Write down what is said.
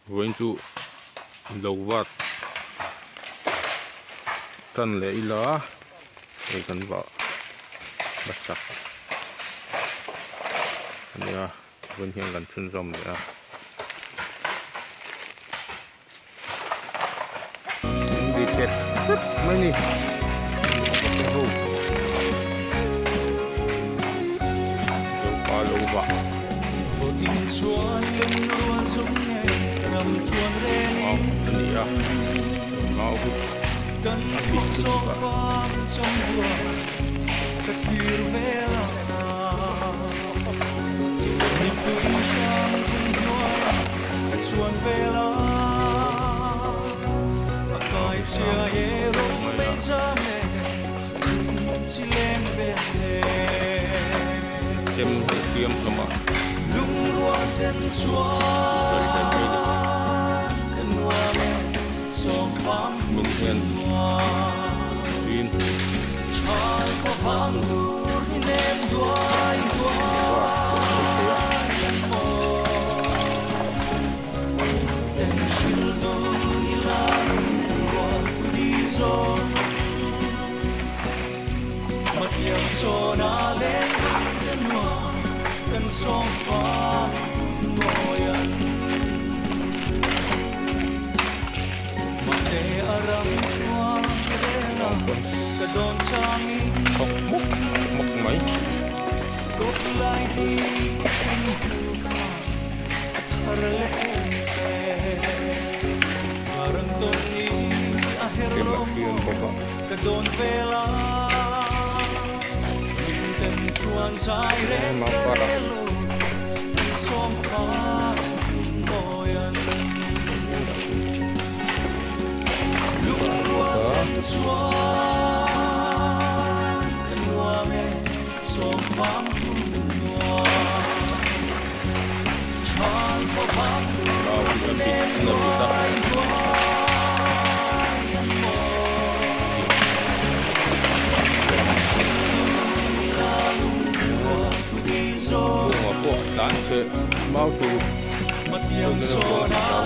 Going to Lovat Kan le ila Ay kan ba Basak Ano ya Going hiang kan chun zom ya Hindi pet Mani Lovat Ini ya mau Kan soffan som går för fyrvela Ni pushan kunyor at suan vela Akai tia ero bezame Chilem vele Cem tiam sama Lung ruang den suan Kenwame soffan Mungkin Jin Al pavangur inem duai Den shildo ilan wal tudizo Matiam sonalen denwa kan sofa noyan Mate aram chuang rela kadon changi Khóc mốc Mốc mấy Tốt lại đi anh thương ka Athar lehte Garang toni ahero Kailan baba Kadon vela Minten chuan sai relo Ang som fa Moyan Lungruan chuan Kanwame som fam Chan fa fam Tao kita bit na kita Mga po Dan se Mau tu Matiam sona